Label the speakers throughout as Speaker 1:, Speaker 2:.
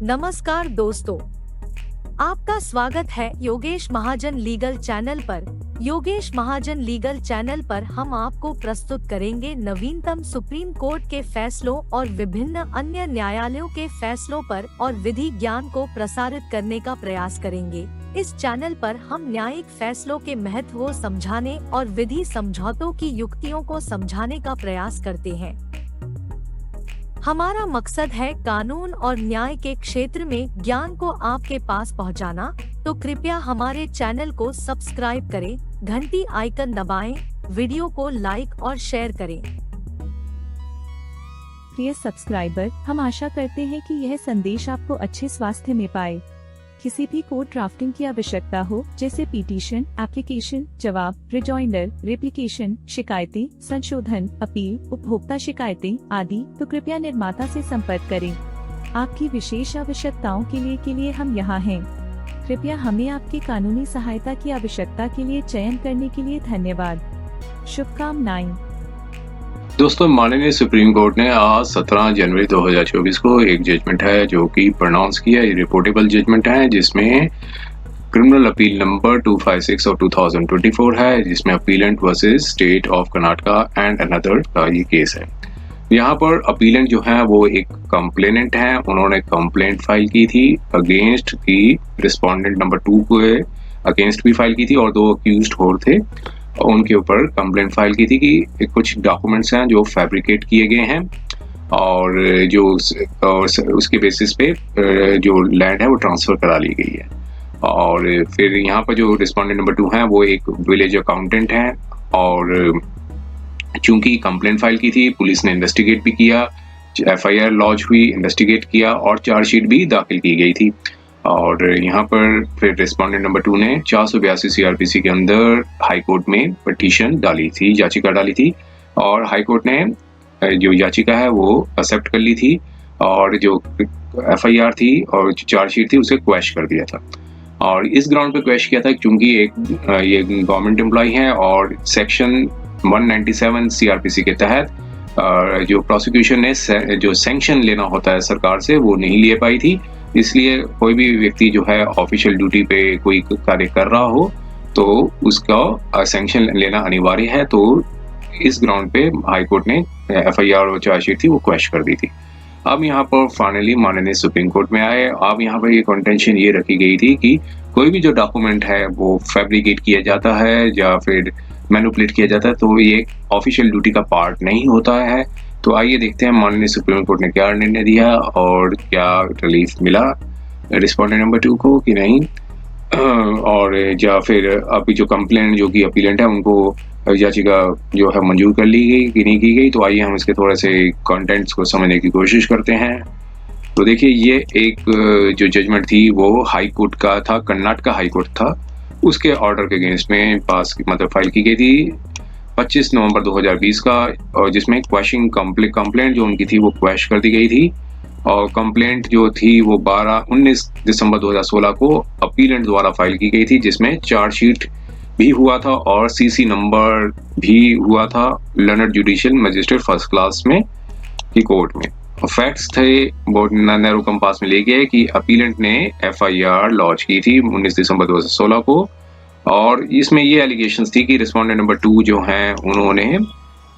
Speaker 1: नमस्कार दोस्तों, आपका स्वागत है योगेश महाजन लीगल चैनल पर। योगेश महाजन लीगल चैनल पर हम आपको प्रस्तुत करेंगे नवीनतम सुप्रीम कोर्ट के फैसलों और विभिन्न अन्य न्यायालयों के फैसलों पर और विधि ज्ञान को प्रसारित करने का प्रयास करेंगे। इस चैनल पर हम न्यायिक फैसलों के महत्व को समझाने और विधि समझौतों की युक्तियों को समझाने का प्रयास करते हैं। हमारा मकसद है कानून और न्याय के क्षेत्र में ज्ञान को आपके पास पहुंचाना, तो कृपया हमारे चैनल को सब्सक्राइब करें, घंटी आइकन दबाएं, वीडियो को लाइक और शेयर करें।
Speaker 2: प्रिय सब्सक्राइबर, हम आशा करते हैं कि यह संदेश आपको अच्छे स्वास्थ्य में पाए। किसी भी कोर्ट ड्राफ्टिंग की आवश्यकता हो, जैसे पिटीशन, एप्लीकेशन, जवाब, रिजॉइंडर, रेप्लिकेशन, शिकायतें, संशोधन, अपील, उपभोक्ता शिकायतें आदि, तो कृपया निर्माता से संपर्क करें। आपकी विशेष आवश्यकताओं के लिए हम यहाँ हैं। कृपया हमें आपकी कानूनी सहायता की आवश्यकता के लिए चयन करने के लिए धन्यवाद। शुभकामनाएं।
Speaker 3: दोस्तों, माननीय सुप्रीम कोर्ट ने आज 17 जनवरी 2024 को एक जजमेंट है जो कि प्रोनाउंस किया। ये रिपोर्टेबल जजमेंट है जिसमें क्रिमिनल अपील नंबर 256 ऑफ 2024 है, जिसमें appellate versus state of Karnataka and another का ये केस है। यहाँ पर अपीलेंट जो है वो एक कंप्लेनेंट है। उन्होंने कंप्लेंट फाइल की थी अगेंस्ट दी रिस्पोंडेंट नंबर 2 के अगेंस्ट भी फाइल की थी, और 2 अक्यूज्ड और थे, उनके ऊपर कंप्लेंट फाइल की थी कि कुछ डॉक्यूमेंट्स हैं जो फैब्रिकेट किए गए हैं और जो उसके बेसिस पे जो लैंड है वो ट्रांसफर करा ली गई है। और फिर यहाँ पर जो रिस्पोंडेंट नंबर 2 है वो एक विलेज अकाउंटेंट है, और चूंकि कंप्लेंट फाइल की थी, पुलिस ने इन्वेस्टिगेट भी किया, FIR लॉन्च हुई, इन्वेस्टिगेट किया और चार्जशीट भी दाखिल की गई थी। और यहाँ पर फिर रिस्पोंडेंट नंबर 2 ने 482 CRPC के अंदर हाई कोर्ट में पिटीशन डाली थी, याचिका डाली थी, और हाई कोर्ट ने जो याचिका है वो एक्सेप्ट कर ली थी, और जो FIR थी और जो चार्जशीट थी उसे क्वैश कर दिया था। और इस ग्राउंड पे क्वैश किया था क्योंकि ये गवर्नमेंट एम्प्लॉय है और सेक्शन 197 CRPC के तहत जो प्रोसिक्यूशन ने जो सैंक्शन लेना होता है सरकार से वो नहीं ले पाई थी। इसलिए कोई भी व्यक्ति जो है ऑफिशियल ड्यूटी पे कोई कार्य कर रहा हो तो उसका सैंक्शन लेना अनिवार्य है। तो इस ग्राउंड पे हाई कोर्ट ने FIR और चार्जशीट थी वो क्वैश कर दी थी। अब यहाँ पर फाइनली माननीय सुप्रीम कोर्ट में आए। अब यहाँ पर ये कंटेंशन ये रखी गई थी कि कोई भी जो डॉक्यूमेंट है वो फैब्रिकेट किया जाता है या फिर मैनिपुलेट किया जाता है तो ये ऑफिशियल ड्यूटी का पार्ट नहीं होता है। तो आइए देखते हैं माननीय सुप्रीम कोर्ट ने क्या निर्णय दिया और क्या रिलीफ मिला रिस्पोंडेंट नंबर 2 को कि नहीं, और या फिर अभी जो कंप्लेंट जो कि अपीलेंट है उनको याचिका जो है मंजूर कर ली गई कि नहीं की गई। तो आइए हम इसके थोड़े से कंटेंट्स को समझने की कोशिश करते हैं। तो देखिए, ये एक जो जजमेंट थी वो हाई कोर्ट का था, कर्नाटका हाई कोर्ट था, उसके ऑर्डर के अगेंस्ट में फाइल की गई थी 25 नवंबर 2020 का, और जिसमें क्वैशिंग कंप्लेंट जो उनकी थी वो क्वैश कर दी गई थी। और कंप्लेंट जो थी वो 19 दिसंबर 2016 को अपीलेंट द्वारा फाइल की गई थी, जिसमें चार्जशीट भी हुआ था और CC नंबर भी हुआ था learned judicial magistrate first class में की कोर्ट में। फैक्ट्स थे बहुत नैरो कंपास में ले गए कि अपीलेंट ने FIR लॉन्च की थी 19 दिसंबर 2016 को, और इसमें ये एलिगेशंस थी कि रिस्पोंडेंट नंबर 2 जो हैं उन्होंने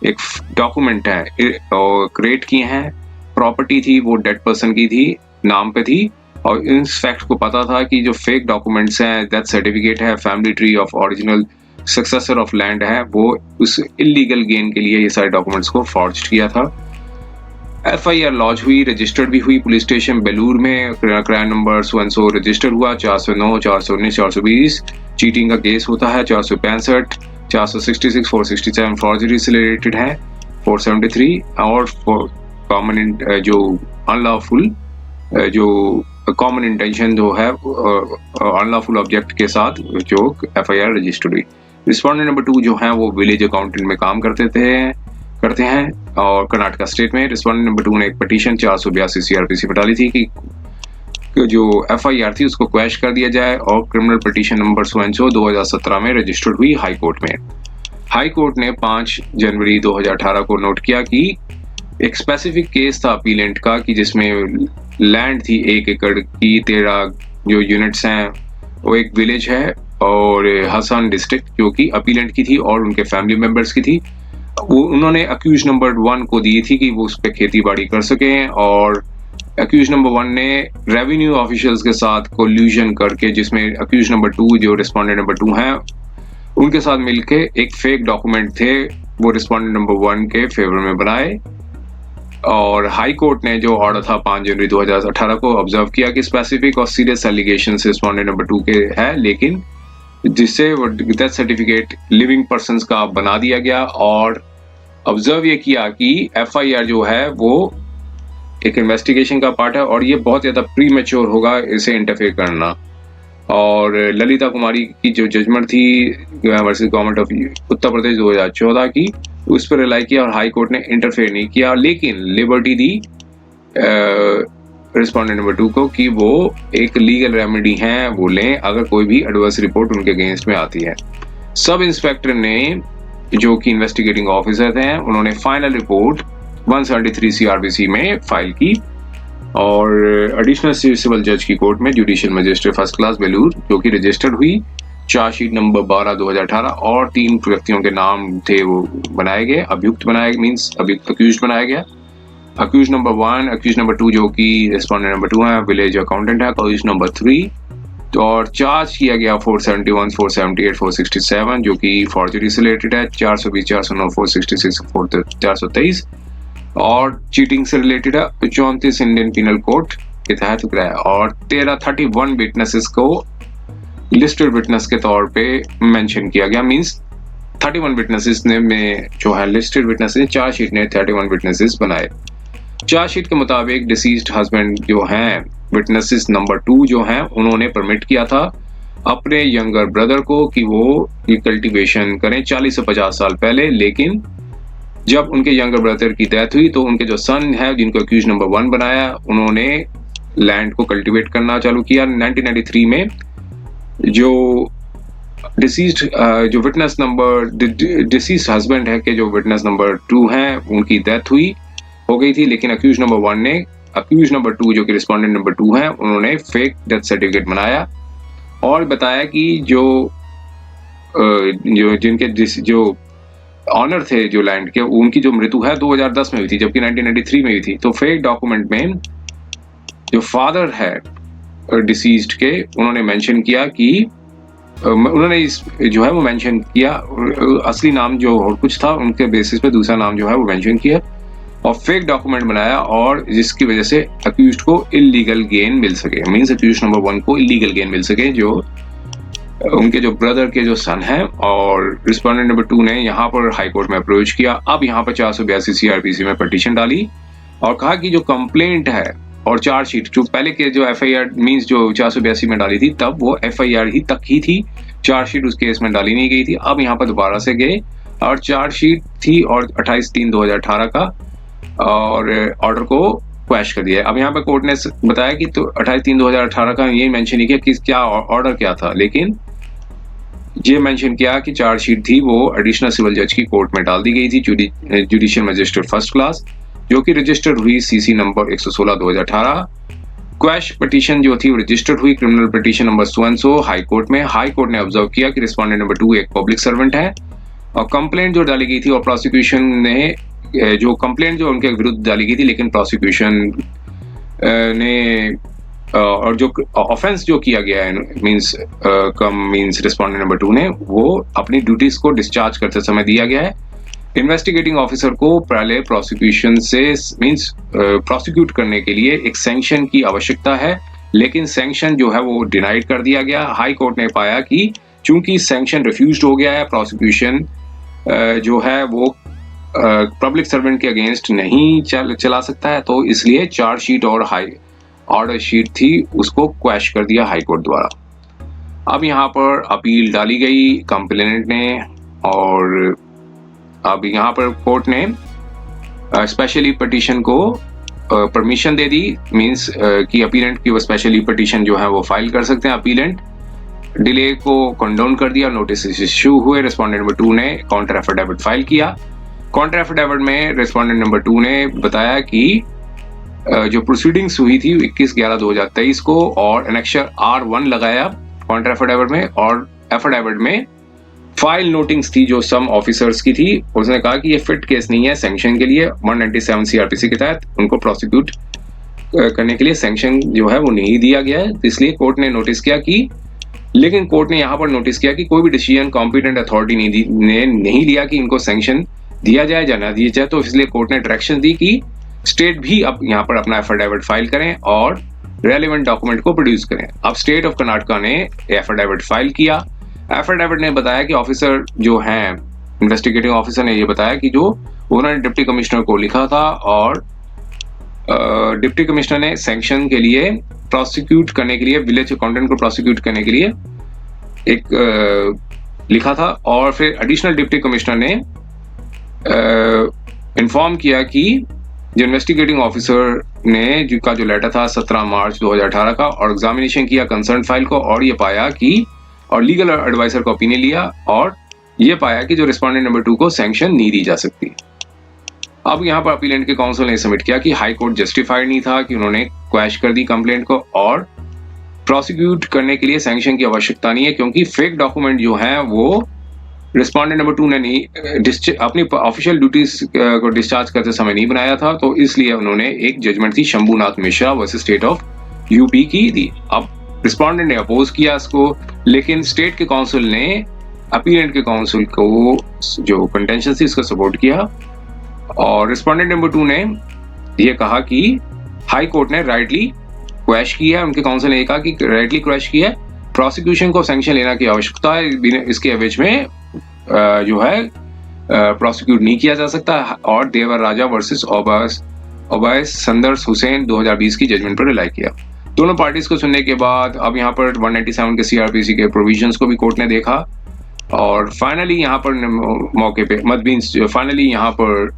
Speaker 3: एक डॉक्यूमेंट है क्रिएट किए हैं, प्रॉपर्टी थी वो डेड पर्सन की थी, नाम पे थी, और इन फैक्ट को पता था कि जो फेक डॉक्यूमेंट्स हैं, डेथ सर्टिफिकेट है, family tree of original successor of land है, वो उस इलीगल गेन के लिए ये सारे डॉक्यूमेंट्स को फॉर्ज किया था। FIR लॉन्च हुई, रजिस्टर्ड भी हुई पुलिस स्टेशन बेलूर में, क्राइम नंबर सो रजिस्टर हुआ 409, 419, 420, चीटिंग का केस होता है 465, 466, 467 फॉर्जरी से रिलेटेड है 473, और कॉमन जो अनलॉफुल जो कॉमन इंटेंशन जो है अनलॉफुल ऑब्जेक्ट के साथ जो FIR रजिस्टर्ड हुई। रिस्पोंडेंट नंबर 2 जो है वो विलेज अकाउंटेंट में काम करते हैं और कर्नाटका स्टेट में। रिस्पोंडेंट नंबर 2 ने एक पिटीशन 482 CRPC में डाली थी कि जो FIR थी उसको क्वैश कर दिया जाए, और क्रिमिनल पिटीशन नंबर 2017 में रजिस्टर्ड हुई हाई कोर्ट में। हाई कोर्ट ने 5 जनवरी 2018 को नोट किया कि एक स्पेसिफिक केस था अपीलेंट का कि जिसमें लैंड थी 1 एकड़ की 13 जो यूनिट्स हैं, वो एक विलेज है और हसन डिस्ट्रिक्ट, जो कि अपीलेंट की थी और उनके फैमिली मेंबर्स की थी। वो उन्होंने अक्यूज नंबर 1 को दी थी कि वो उस पर खेती बाड़ी कर सकें, और अक्यूज नंबर 1 ने रेवेन्यू ऑफिशियल्स के साथ कोल्यूजन करके, जिसमें अक्यूज नंबर 2 जो रिस्पोंडेंट नंबर 2 हैं उनके साथ मिलके एक फेक डॉक्यूमेंट थे वो रिस्पोंडेंट नंबर 1 के फेवर में बनाए। और हाई कोर्ट ने जो ऑर्डर था 5 जनवरी 2018 को ऑब्जर्व किया कि स्पेसिफिक और सीरियस एलिगेशन रिस्पोंडेंट नंबर 2 के है, लेकिन जिससे डेथ सर्टिफिकेट लिविंग पर्संस का बना दिया गया। और ऑब्जर्व ये किया कि एफआईआर जो है वो एक इन्वेस्टिगेशन का पार्ट है और ये बहुत ज़्यादा प्री मैच्योर होगा इसे इंटरफेयर करना। और ललिता कुमारी की जो जजमेंट थी versus government of Uttar Pradesh 2014 की, उस पर रिलाई किया और हाई कोर्ट ने इंटरफेयर नहीं किया, लेकिन लिबर्टी दी रिस्पोंडेंट नंबर 2 को कि वो एक लीगल रेमेडी है वो लें अगर कोई भी एडवर्स रिपोर्ट उनके अगेंस्ट में आती है। सब इंस्पेक्टर ने, जो कि इन्वेस्टिगेटिंग ऑफिसर हैं, उन्होंने फाइनल रिपोर्ट 173 CRPC में फाइल की और एडिशनल सिविल जज की कोर्ट में judicial magistrate first class Belur, जो कि रजिस्टर्ड हुई, चार्जशीट नंबर 12/2018 और 3 व्यक्तियों के नाम थे वो बनाए गए, अभियुक्त बनाए, मींस अक्यूज्ड बनाया गया। अक्यूज नंबर 1, अक्यूज नंबर 2 जो कि रिस्पोंडेंट नंबर 2 है, विलेज अकाउंटेंट है, अक्यूज नंबर 3 तो और चार्ज किया गया 471, 478, 467 जो कि फॉर्जरी से रिलेटेड है, 420, 409, 466, 423 और चीटिंग से रिलेटेड है, 34 इंडियन पिनल कोड के तहत कराया। और 31 विटनेसेस को लिस्टेड विटनेस के तौर पे मेंशन किया गया, मींस 31 विटनेसेस ने में जो है लिस्टेड विटनेसेस, चार्जशीट ने 31 विटनेसेस बनाए। चार्जशीट के मुताबिक डिसीज्ड हस्बैंड जो हैं, विटनेसेस नंबर 2 जो हैं, उन्होंने परमिट किया था अपने यंगर ब्रदर को कि वो ये कल्टीवेशन करें 40 से 50 साल पहले, लेकिन जब उनके यंगर ब्रदर की डेथ हुई तो उनके जो सन है, जिनको अक्यूज नंबर 1 बनाया, उन्होंने लैंड को कल्टीवेट करना चालू किया। 1993 में जो डिसीज्ड जो विटनेस नंबर डिसीज्ड हस्बैंड है के जो विटनेस नंबर 2 हैं, उनकी डेथ हो गई थी, लेकिन अक्यूज नंबर 1 ने अक्यूज नंबर 2 जो कि रिस्पोंडेंट नंबर 2 है, उन्होंने फेक डेथ सर्टिफिकेट बनाया और बताया कि जो जिनके जो ऑनर थे जो लैंड के, उनकी जो मृत्यु है 2010 में हुई थी, जबकि 1993 में हुई थी। तो फेक डॉक्यूमेंट में जो फादर है डिसीज्ड के, उन्होंने मेंशन किया कि उन्होंने इस जो है वो मेंशन किया असली नाम जो और कुछ था, उनके बेसिस पे दूसरा नाम जो है वो मेंशन किया और फेक डॉक्यूमेंट बनाया, और जिसकी वजह से अक्यूज्ड को इलीगल गेन मिल सके, मींस अक्यूज्ड नंबर 1 को इलीगल गेन मिल सके, जो उनके जो ब्रदर के जो सन है। और रिस्पोंडेंट नंबर 2 ने यहाँ पर हाई कोर्ट में अप्रोच किया। अब यहाँ पर 482 CRPC में पिटीशन डाली और कहा कि जो कंप्लेंट है और चार्जशीट जो पहले के जो FIR मींस जो 482 में डाली थी, तब वो FIR ही तक ही थी, चार्जशीट उस केस में डाली नहीं गई थी। अब यहाँ पर दोबारा से गए और चार्जशीट थी और 28/3/2018 का और ऑर्डर को क्वैश कर दिया। अब यहाँ पे कोर्ट ने बताया कि तो 28/3/2018 का ये मेंशन नहीं किया कि क्या ऑर्डर क्या था, लेकिन ये मेंशन किया कि चार्जशीट थी वो एडिशनल सिविल जज की कोर्ट में डाल दी गई थी, जुडिशियल मजिस्ट्रेट फर्स्ट क्लास, जो कि रजिस्टर्ड हुई CC नंबर 116/2018। क्वैश पिटीशन जो थी वो रजिस्टर्ड हुई criminal petition number so and so high court में। हाई कोर्ट ने ऑब्जर्व किया कि रिस्पोंडेंट नंबर 2 एक पब्लिक सर्वेंट है और कंप्लेंट जो डाली गई थी और प्रोसिक्यूशन ने जो कंप्लेंट जो उनके विरुद्ध डाली गई थी, लेकिन प्रोसिक्यूशन ने और जो ऑफेंस जो किया गया है मींस रिस्पोंडेंट नंबर 2 ने, वो अपनी ड्यूटीज को डिस्चार्ज करते समय दिया गया है। इन्वेस्टिगेटिंग ऑफिसर को पहले प्रोसिक्यूशन से मींस प्रोसिक्यूट करने के लिए एक सैंक्शन की आवश्यकता है, लेकिन सैंक्शन जो है वो डिनाइड कर दिया गया। हाई कोर्ट ने पाया कि चूंकि सैंक्शन रिफ्यूज्ड हो गया है, प्रोसिक्यूशन जो है वो पब्लिक सर्वेंट के अगेंस्ट नहीं चला सकता है, तो इसलिए चार्जशीट और हाई ऑर्डर शीट थी उसको क्वैश कर दिया हाई कोर्ट द्वारा। अब यहाँ पर अपील डाली गई कंप्लेनेंट ने और अब यहाँ पर कोर्ट ने स्पेशली पिटीशन को परमिशन दे दी, मींस कि अपीलेंट की वो स्पेशली पिटीशन जो है वो फाइल कर सकते हैं। अपीलेंट डिले को कंडोन कर दिया, नोटिस इश्यू हुए। रिस्पोंडेंट नंबर 2 ने काउंटर एफिडेविट फाइल किया। काउंटर एफिडेविट में रिस्पोंडेंट नंबर 2 ने बताया कि जो प्रोसीडिंग्स हुई थी 21/11/2023 को, और एनेक्शर R1 लगाया काउंटर एफिडेविट में, और एफिडेविट में फाइल नोटिंग्स थी जो सम ऑफिसर्स की थी। उसने कहा कि ये फिट केस नहीं है सैंक्शन के लिए, 197 CRPC के तहत उनको प्रोसिक्यूट करने के लिए सैंक्शन जो है वो नहीं दिया गया है। तो इसलिए कोर्ट ने नोटिस किया कि, लेकिन कोर्ट ने यहाँ पर नोटिस किया कि कोई भी डिसीजन कॉम्पिटेंट अथॉरिटी ने नहीं लिया कि इनको सैंक्शन दिया जाए या ना दिया जाए। तो इसलिए कोर्ट ने डायरेक्शन दी कि स्टेट भी अब यहाँ पर अपना एफिडेविट फाइल करें और रेलेवेंट डॉक्यूमेंट को प्रोड्यूस करें। अब स्टेट ऑफ कर्नाटका ने एफिडेविट फाइल किया। एफिडेविट ने बताया कि ऑफिसर जो हैं, इन्वेस्टिगेटिंग ऑफिसर ने ये बताया कि जो उन्होंने डिप्टी कमिश्नर को लिखा था, और डिप्टी कमिश्नर ने सैंक्शन के लिए प्रोसिक्यूट करने के लिए, विलेज अकाउंटेंट को प्रोसिक्यूट करने के लिए एक लिखा था, और फिर एडिशनल डिप्टी कमिश्नर ने इन्फॉर्म किया कि जो इन्वेस्टिगेटिंग ऑफिसर ने जो लेटर था 17 मार्च 2018 का, और एग्जामिनेशन किया कंसर्न फाइल को, और ये पाया कि, और लीगल एडवाइजर का ओपिनियन लिया, और ये पाया कि जो रिस्पोंडेंट नंबर 2 को सैंक्शन नहीं दी जा सकती। अब यहाँ पर अपीलेंट के काउंसिल ने सबमिट किया कि हाई कोर्ट जस्टिफाइड नहीं था, कि उन्होंने क्वैश कर दी कंप्लेंट को, और प्रोसिक्यूट करने के लिए सैंक्शन की आवश्यकता नहीं है, क्योंकि फेक डॉक्यूमेंट जो है वो रिस्पोंडेंट नंबर 2 ने नहीं अपनी ऑफिशियल ड्यूटीज को डिस्चार्ज करते समय नहीं बनाया था। तो इसलिए उन्होंने एक जजमेंट थी Shambhunath Mishra versus state of UP की दी। अब रिस्पोंडेंट ने अपोज किया इसको, लेकिन स्टेट के काउंसिल ने अपीलेंट के काउंसिल को जो कंटेंशन थी इसको सपोर्ट किया, और रिस्पोंडेंट नंबर 2 ने ये कहा कि हाई कोर्ट ने राइटली क्वैश किया है। उनके काउंसिल ने कहा कि राइटली क्वैश किया है, प्रोसिक्यूशन को सैंक्शन लेना की आवश्यकता है, इसके एवज में जो है प्रोसिक्यूट नहीं किया जा सकता, और देवर राजा वर्सेस ओबैस संदर्स हुसैन 2020 की जजमेंट पर रिलाई किया। दोनों पार्टीज को सुनने के बाद अब यहाँ पर 197 के CRPC के प्रोविजंस को भी कोर्ट ने देखा, और फाइनली यहाँ पर मौके पे फाइनली यहाँ पर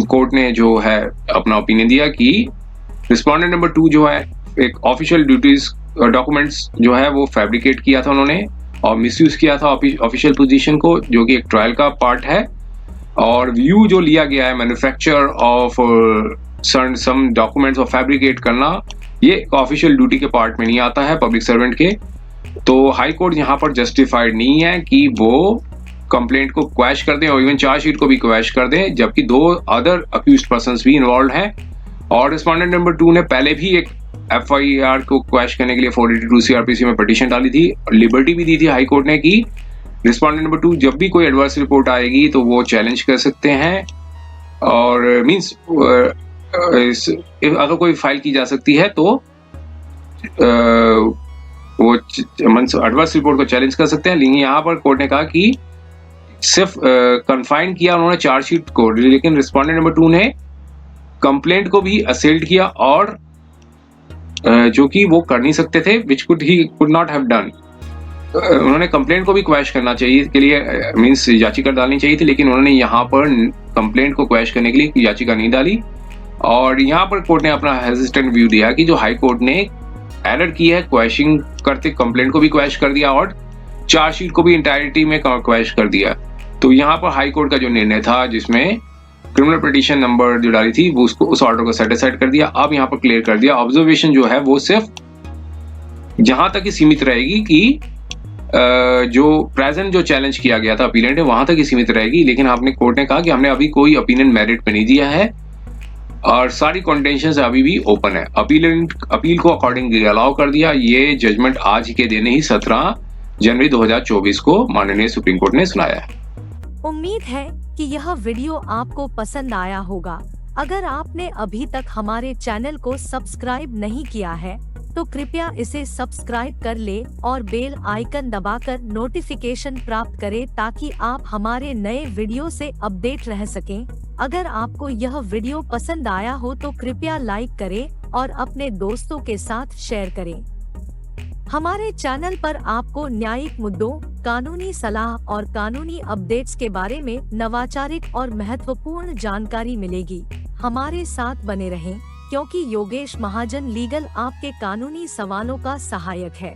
Speaker 3: कोर्ट ने जो है अपना ओपिनियन दिया कि रिस्पोंडेंट नंबर 2 जो है एक ऑफिशियल ड्यूटीज डॉक्यूमेंट्स जो है वो फैब्रिकेट किया था उन्होंने, और मिसयूज किया था ऑफिशियल पोजीशन को, जो कि एक ट्रायल का पार्ट है, और व्यू जो लिया गया है मैन्युफैक्चर ऑफ सम डॉक्यूमेंट्स और फैब्रिकेट करना, ये ऑफिशियल ड्यूटी के पार्ट में नहीं आता है पब्लिक सर्वेंट के। तो हाई कोर्ट यहाँ पर जस्टिफाइड नहीं है कि वो कंप्लेंट को क्वैश कर दें, और इवन चार्जशीट को भी क्वैश कर दें, जबकि 2 अदर अक्यूज्ड पर्संस भी इन्वॉल्व हैं। और रिस्पोंडेंट नंबर 2 ने पहले भी एक FIR को क्वैश करने के लिए 482 CRPC में पिटीशन डाली थी, लिबर्टी भी दी थी हाई कोर्ट ने कि रिस्पोंडेंट नंबर 2 जब भी कोई एडवर्स रिपोर्ट आएगी तो वो चैलेंज कर सकते हैं, और मींस अगर कोई फाइल की जा सकती है तो वो एडवर्स रिपोर्ट को चैलेंज कर सकते हैं। लेकिन यहाँ पर कोर्ट ने कहा कि सिर्फ कन्फाइन किया उन्होंने चार्जशीट को, लेकिन रिस्पोंडेंट नंबर 2 ने कंप्लेंट को भी असेल्ट किया, और जो कि वो कर नहीं सकते थे, which could not have done. उन्होंने कंप्लेंट को भी क्वैश करना चाहिए के लिए मींस याचिका डालनी चाहिए थी, लेकिन उन्होंने यहाँ पर कंप्लेंट को क्वैश करने के लिए याचिका नहीं डाली। और यहाँ पर कोर्ट ने अपना हेजिटेंट व्यू दिया कि जो हाई कोर्ट ने एरर की है, क्वैशिंग करते कंप्लेंट को भी क्वैश कर दिया और चार्जशीट को भी इंटायरिटी में क्वैश कर दिया। तो यहाँ पर हाई कोर्ट का जो निर्णय था, जिसमें क्रिमिनल पिटीशन नंबर जो डाली थी वो उसको उस ऑर्डर को सेटिस्फाइड कर दिया। अब यहाँ पर क्लियर कर दिया, ऑब्जर्वेशन जो है वो सिर्फ जहां तक ही सीमित रहेगी कि जो प्रेजेंट जो चैलेंज किया गया था अपीलेंट है वहां तक ही सीमित रहेगी। लेकिन आपने कोर्ट ने कहा कि हमने अभी कोई ओपिनियन मेरिट पे नहीं दिया है और सारी कंटेंशंस अभी भी ओपन है। अपील को अकॉर्डिंगली अलाउ कर दिया। ये जजमेंट आज के दिन ही 17 जनवरी 2024 को माननीय सुप्रीम कोर्ट ने सुनाया है।
Speaker 1: उम्मीद है कि यह वीडियो आपको पसंद आया होगा। अगर आपने अभी तक हमारे चैनल को सब्सक्राइब नहीं किया है तो कृपया इसे सब्सक्राइब कर ले और बेल आइकन दबाकर नोटिफिकेशन प्राप्त करें ताकि आप हमारे नए वीडियो से अपडेट रह सकें। अगर आपको यह वीडियो पसंद आया हो तो कृपया लाइक करें और अपने दोस्तों के साथ शेयर करें। हमारे चैनल पर आपको न्यायिक मुद्दों, कानूनी सलाह और कानूनी अपडेट्स के बारे में नवाचारिक और महत्वपूर्ण जानकारी मिलेगी। हमारे साथ बने रहें, क्योंकि योगेश महाजन लीगल आपके कानूनी सवालों का सहायक है।